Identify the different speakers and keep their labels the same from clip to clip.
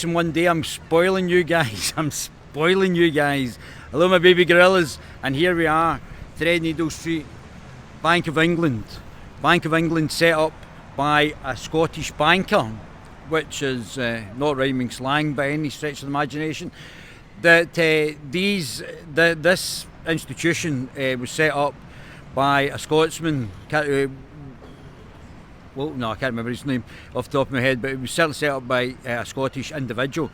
Speaker 1: weeks and one day. I'm spoiling you guys. Hello, my baby gorillas. And here we are, Threadneedle Street, Bank of England. Bank of England set up by a Scottish banker, which is not rhyming slang by any stretch of the imagination. That this institution was set up by a Scotsman. I can't remember his name off the top of my head, but it was certainly set up by a Scottish individual.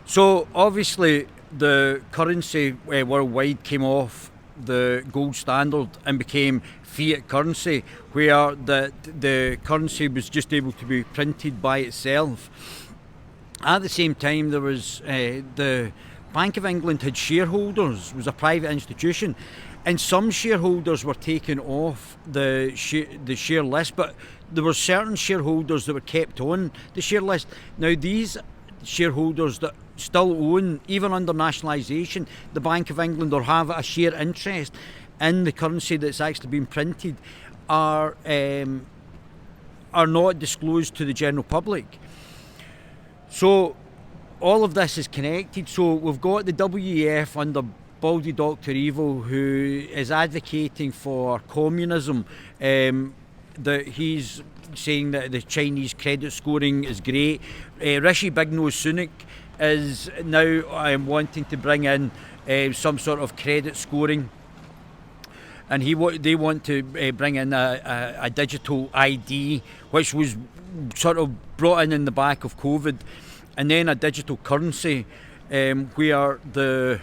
Speaker 1: So obviously the currency worldwide came off the gold standard and became fiat currency, where the currency was just able to be printed by itself. At the same time, there was the Bank of England had shareholders, was a private institution, and some shareholders were taken off the share list, but there were certain shareholders that were kept on the share list. Now these shareholders that still own, even under nationalisation, the Bank of England, or have a share interest in the currency that's actually been printed, are not disclosed to the general public. So all of this is connected. So we've got the WEF under Baldy Dr. Evil, who is advocating for communism. That he's saying that the Chinese credit scoring is great. Rishi Big Nose Sunak is now wanting to bring in some sort of credit scoring, and they want to bring in a digital ID, which was sort of brought in the back of COVID, and then a digital currency, where the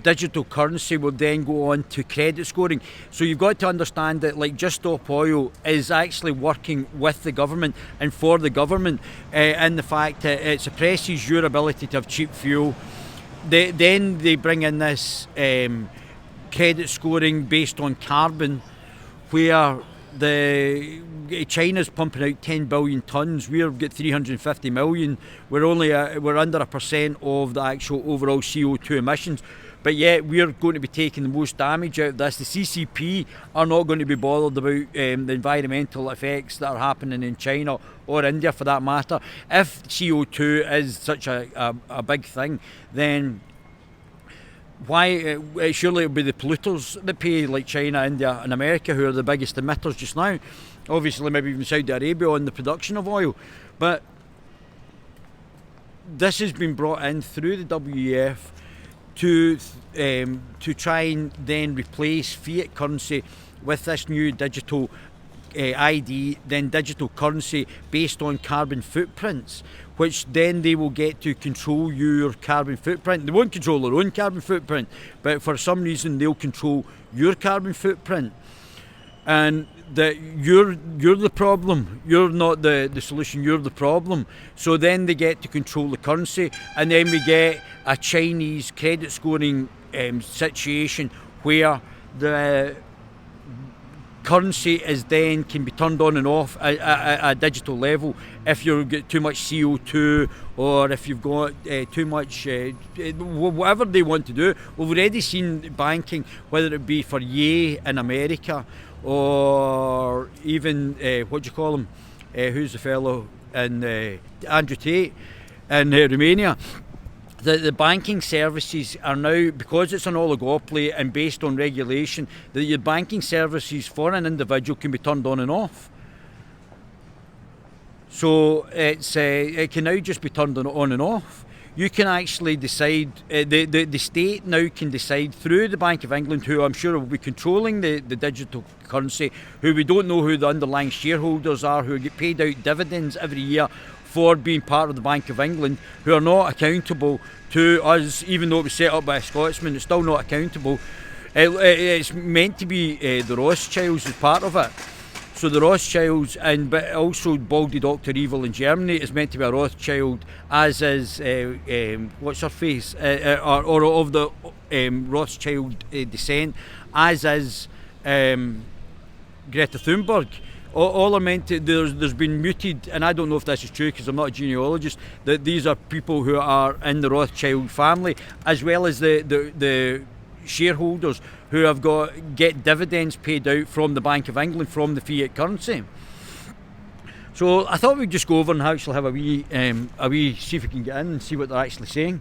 Speaker 1: digital currency will then go on to credit scoring. So you've got to understand that, like, Just Stop Oil is actually working with the government and for the government, in the fact that it suppresses your ability to have cheap fuel. Then they bring in this credit scoring based on carbon, where China's pumping out 10 billion tonnes. We've got 350 million. We're under 1% of the actual overall CO2 emissions. But yet we're going to be taking the most damage out of this. The CCP are not going to be bothered about the environmental effects that are happening in China or India, for that matter. If CO2 is such a big thing, then why surely it'll be the polluters that pay, like China, India and America, who are the biggest emitters just now. Obviously maybe even Saudi Arabia on the production of oil. But this has been brought in through the WEF to try and then replace fiat currency with this new digital ID, then digital currency based on carbon footprints, which then they will get to control your carbon footprint. They won't control their own carbon footprint, but for some reason they'll control your carbon footprint. And that you're the problem, you're not the solution, you're the problem. So then they get to control the currency, and then we get a Chinese credit scoring situation where the currency can be turned on and off at a digital level if you've got too much CO2, or if you've got too much whatever they want to do. We've already seen banking, whether it be for Ye in America, or even who's the fellow in Andrew Tate in Romania. The banking services are now, because it's an oligopoly and based on regulation, that your banking services for an individual can be turned on and off. So it can now just be turned on and off. You can actually decide, the state now can decide through the Bank of England, who I'm sure will be controlling the digital currency, who we don't know who the underlying shareholders are, who get paid out dividends every year for being part of the Bank of England, who are not accountable to us. Even though it was set up by a Scotsman, it's still not accountable. It's meant to be the Rothschilds as part of it. So the Rothschilds, but also Baldy Dr. Evil in Germany is meant to be a Rothschild, as is what's her face, or of the Rothschild descent, as is Greta Thunberg. All are meant to. There's been muted, and I don't know if this is true because I'm not a genealogist, that these are people who are in the Rothschild family, as well as the shareholders who have get dividends paid out from the Bank of England from the fiat currency. So I thought we'd just go over and actually have a wee, see if we can get in and see what they're actually saying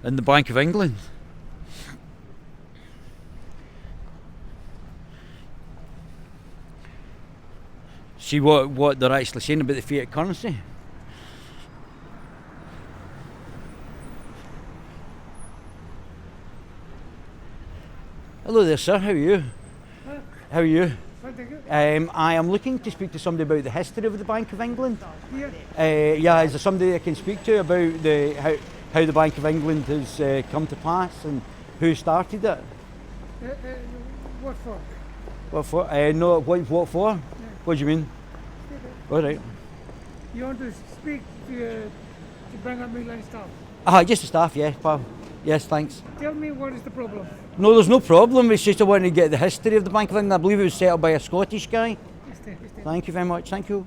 Speaker 1: in the Bank of England. See what they're actually saying about the fiat currency. Hello there, sir. How are you? How are you? I am looking to speak to somebody about the history of the Bank of England. Yeah, is there somebody I can speak to about how the Bank of England has come to pass and who started it?
Speaker 2: What for?
Speaker 1: What for? No, what for?
Speaker 2: Yeah.
Speaker 1: What do you mean? All right.
Speaker 2: You want to speak to bring up mainline staff?
Speaker 1: Just the staff, yeah, pal. Yes, thanks.
Speaker 2: Tell me what is the problem?
Speaker 1: No, there's no problem. It's just I want to get the history of the Bank of England. I believe it was set up by a Scottish guy.
Speaker 2: Stay.
Speaker 1: Thank you very much. Thank you.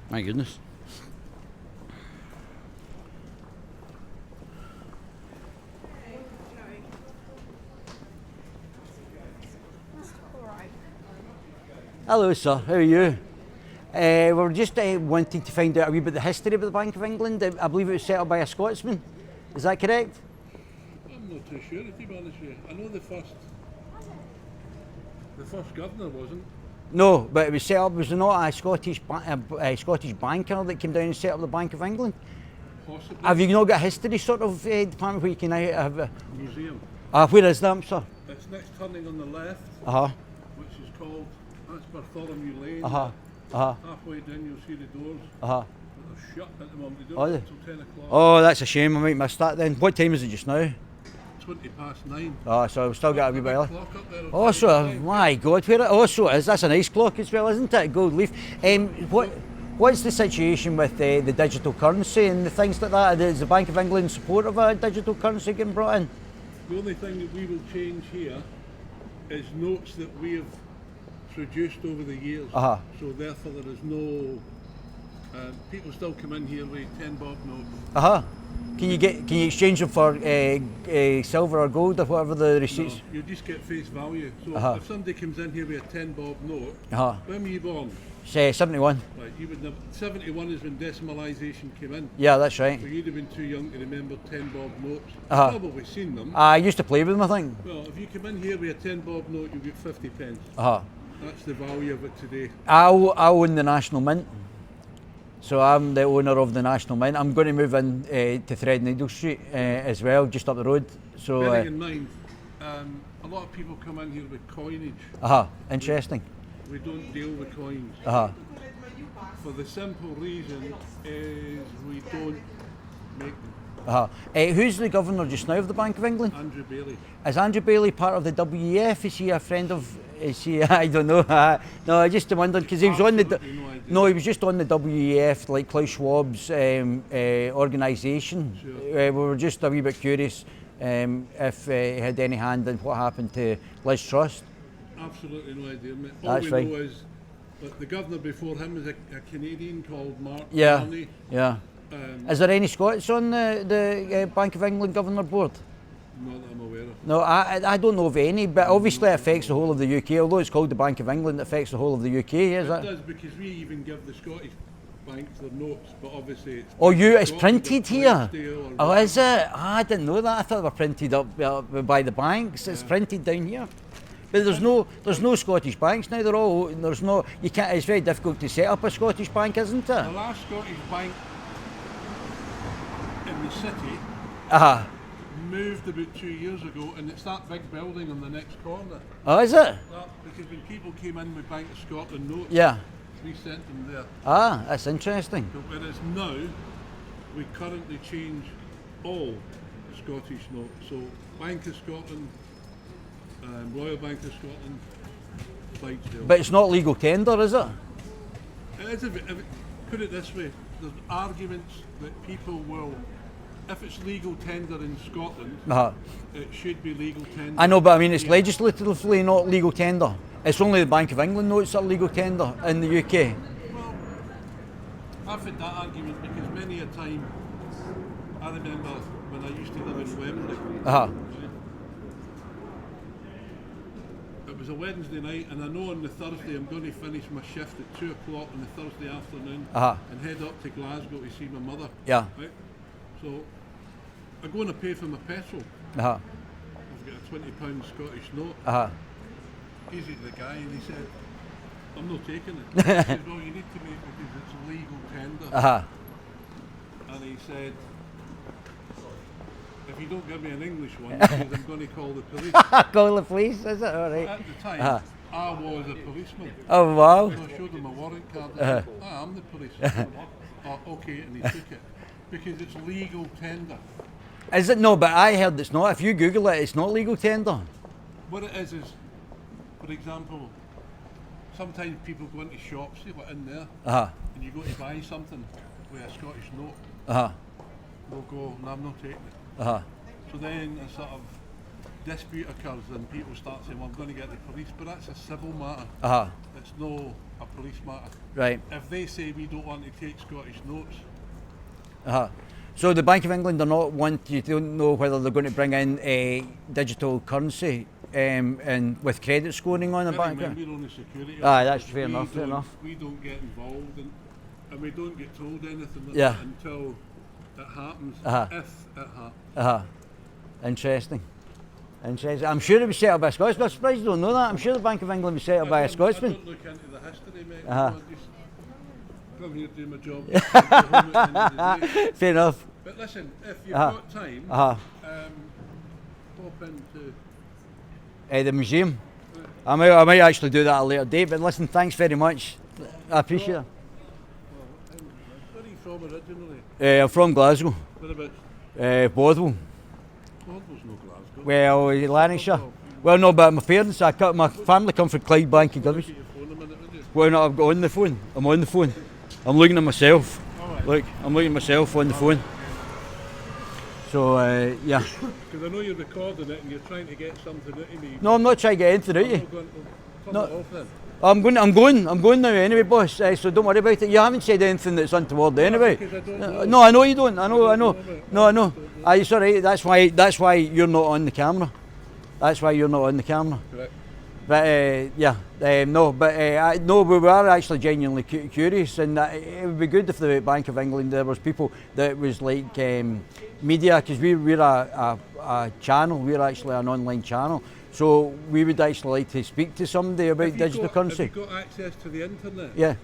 Speaker 1: My goodness. Hello, sir. How are you? We're just wanting to find out a wee bit the history of the Bank of England. I believe it was set up by a Scotsman. Is that correct?
Speaker 3: I'm not too sure, to be honest with you. I know the first governor wasn't.
Speaker 1: No, but it was set up. Was there not a Scottish banker that came down and set up the Bank of England?
Speaker 3: Possibly.
Speaker 1: Have you not got a history sort of department where you can have a
Speaker 3: Museum.
Speaker 1: where is that, sir?
Speaker 3: It's next turning on the left, which is called, that's Bartholomew Lane. Halfway down you'll see the doors. They're shut at the moment. They don't until 10 o'clock.
Speaker 1: Oh, that's a shame. I might miss that then. What time is it just now?
Speaker 3: 9:20.
Speaker 1: So I've still got a wee bit
Speaker 3: Big
Speaker 1: left.
Speaker 3: clock up there.
Speaker 1: Oh, so my God, where? Oh, so it is. That's a nice clock as well, isn't it? Gold leaf. What's the situation with the digital currency and the things like that? Is the Bank of England in support of a digital currency getting brought in?
Speaker 3: The only thing that we will change here is notes that we have produced over the years. So therefore there is no. People still come in here with 10 bob notes.
Speaker 1: Can you exchange them for silver or gold or whatever the receipts?
Speaker 3: No, you just get face value. So if somebody comes in here with a 10 bob note, when were you born?
Speaker 1: Say 71.
Speaker 3: Right, you would never. 71 is when decimalisation came in.
Speaker 1: Yeah, that's right.
Speaker 3: So you'd have been too young to remember 10 bob notes. Probably seen them.
Speaker 1: I used to play with them, I think.
Speaker 3: Well, if you come in here with a 10 bob note, you'll get 50 pence. That's the value of it today.
Speaker 1: I own the National Mint. So I'm the owner of the National Mint. I'm going to move in to Threadneedle Street as well, just up the road. So
Speaker 3: bearing in mind, a lot of people come in here with coinage.
Speaker 1: Interesting.
Speaker 3: We don't deal with coins. For the simple reason is we don't make them.
Speaker 1: Who's the governor just now of the Bank of England?
Speaker 3: Andrew Bailey.
Speaker 1: Is Andrew Bailey part of the WEF? Is he a friend of? Is he? I don't know. No, I just wondered because he was on the. No, he was just on the WEF, like Klaus Schwab's organisation.
Speaker 3: Sure.
Speaker 1: We were just a wee bit curious if he had any hand in what happened to Liz Truss.
Speaker 3: Absolutely no idea, mate. All
Speaker 1: That's
Speaker 3: we
Speaker 1: fine.
Speaker 3: know is that the governor before him was a Canadian called Mark
Speaker 1: Yeah.
Speaker 3: Carney.
Speaker 1: Yeah. Is there any Scots on the Bank of England Governor Board?
Speaker 3: Not that I'm aware of.
Speaker 1: No, I don't know of any, but obviously it affects the whole of the UK. Although it's called the Bank of England, it affects the whole of the UK, is
Speaker 3: It
Speaker 1: it?
Speaker 3: does, because we even give the Scottish banks their notes, but obviously it's...
Speaker 1: It's printed here?
Speaker 3: Or
Speaker 1: Oh, is it? I didn't know that. I thought they were printed up by the banks. It's printed down here. But there's no Scottish banks now. You can't. It's very difficult to set up a Scottish bank, isn't it?
Speaker 3: The last Scottish bank in the city moved about 2 years ago, and it's that big building on the next corner.
Speaker 1: Oh, is it?
Speaker 3: Because when people came in with Bank of Scotland notes,
Speaker 1: Yeah.
Speaker 3: we sent them there.
Speaker 1: That's interesting.
Speaker 3: So whereas now, we currently change all Scottish notes. So Bank of Scotland, Royal Bank of Scotland, Clydesdale.
Speaker 1: But it's not legal tender, is it?
Speaker 3: It is put it this way, there's arguments that people will, if it's legal tender in Scotland, it should be legal tender.
Speaker 1: I know, but I mean, it's legislatively not legal tender. It's only the Bank of England notes that are legal tender in the UK.
Speaker 3: Well, I've had that argument because many a time, I remember when I used to live in Wembley. It was a Wednesday night, and I know on the Thursday I'm going to finish my shift at 2 o'clock on the Thursday afternoon and head up to Glasgow to see my mother.
Speaker 1: Yeah.
Speaker 3: Right? So I go and pay for my petrol. I've got a £20 Scottish note. Gives it to the guy, and he said, I'm not taking it. He said, well, you need to make it because it's legal tender. And he said, if you don't give me an English one, he says, I'm going to call the police.
Speaker 1: Call the police, is it? All right.
Speaker 3: At the time, I was a policeman.
Speaker 1: Oh, wow.
Speaker 3: So I showed him a warrant card and said, I'm the policeman. Oh, okay, and he took it. Because it's legal tender.
Speaker 1: Is it? No, but I heard it's not. If you Google it, it's not legal tender.
Speaker 3: What it is, for example, sometimes people go into shops, see what's in there, and you go to buy something with a Scottish note, they'll go, no, I'm not taking it. So then a sort of dispute occurs and people start saying, well, I'm going to get the police, but that's a civil matter. It's no a police matter.
Speaker 1: Right.
Speaker 3: If they say we don't want to take Scottish notes.
Speaker 1: So the Bank of England are not you don't know whether they're going to bring in a digital currency and with credit scoring on the bank.
Speaker 3: We're only security.
Speaker 1: That's fair enough. Fair enough.
Speaker 3: We don't get involved and we don't get told anything like
Speaker 1: Yeah.
Speaker 3: that until it happens. If it happens.
Speaker 1: Interesting. I'm sure it was set up by a Scotsman. I'm surprised you don't know that. I'm sure the Bank of England was set up by a Scotsman.
Speaker 3: I don't look into the history, mate. I just come here to do my job. Go home at the end of the day.
Speaker 1: Fair enough.
Speaker 3: But listen, if you've got time, pop into
Speaker 1: the museum. I might actually do that at a later date. But listen, thanks very much. I appreciate it.
Speaker 3: Where are you from originally?
Speaker 1: I'm from Glasgow.
Speaker 3: Whereabouts?
Speaker 1: Bothwell.
Speaker 3: Bothwell's no Glasgow.
Speaker 1: Well, Lanarkshire. Well, no, but my parents, my family come from Clydebank and Gilbert.
Speaker 3: Your phone a minute, would you?
Speaker 1: Well, no, I've got on the phone. I'm on the phone. I'm looking at myself.
Speaker 3: Right.
Speaker 1: Look, I'm looking at myself on the phone. So, yeah.
Speaker 3: Because I know you're recording it and you're trying to get something out of me.
Speaker 1: No, I'm not trying to get anything out of you.
Speaker 3: Turn
Speaker 1: No.
Speaker 3: it off then.
Speaker 1: I'm going now anyway, boss. So don't worry about it. You haven't said anything that's untoward anyway.
Speaker 3: Because I don't know.
Speaker 1: No, I know you don't. I know. No, I know. It's alright. That's why you're not on the camera. That's why you're not on the camera.
Speaker 3: Correct.
Speaker 1: But no, we were actually genuinely curious, and it would be good if the Bank of England there was people that was like media, because we're a channel. We're actually an online channel. So we would actually like to speak to somebody about digital currency.
Speaker 3: Have you got access to the internet?
Speaker 1: Yeah.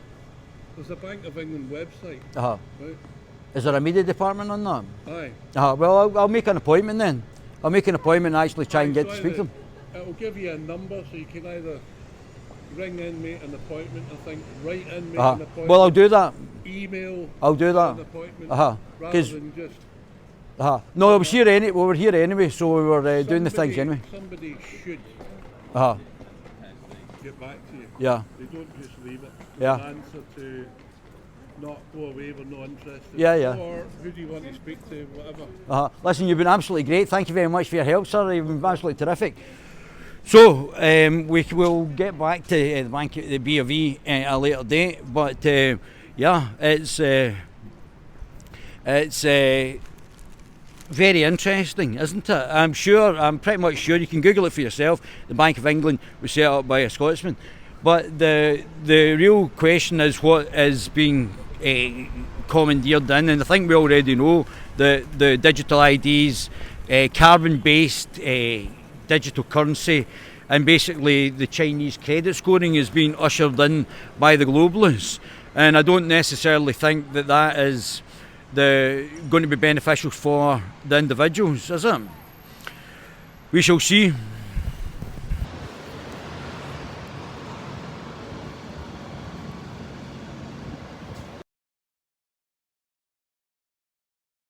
Speaker 3: There's a Bank of England website. Right?
Speaker 1: Is there a media department on that?
Speaker 3: Aye.
Speaker 1: Well, I'll make an appointment then. I'll make an appointment and actually try and get to speak to them.
Speaker 3: It'll give you a number, so you can either ring in, make an appointment, write in, make an appointment.
Speaker 1: Well, I'll do that.
Speaker 3: Email.
Speaker 1: I'll do that.
Speaker 3: An appointment.
Speaker 1: Rather
Speaker 3: than just.
Speaker 1: No, I was here we were here anyway, so we were doing the things anyway.
Speaker 3: Somebody should get back to you.
Speaker 1: Yeah.
Speaker 3: They don't just leave it.
Speaker 1: Yeah.
Speaker 3: An answer to not go away, we're not interested.
Speaker 1: Yeah.
Speaker 3: Or who do you want to speak to, whatever.
Speaker 1: Listen, you've been absolutely great. Thank you very much for your help, sir. You've been absolutely terrific. So we will get back to the bank, the B.O.V. At a later date. But it's very interesting, isn't it? I'm pretty much sure you can Google it for yourself. The Bank of England was set up by a Scotsman. But the real question is what is being commandeered in, and I think we already know the digital IDs, carbon-based digital currency, and basically the Chinese credit scoring is being ushered in by the globalists. And I don't necessarily think that is going to be beneficial for the individuals, is it? We shall see.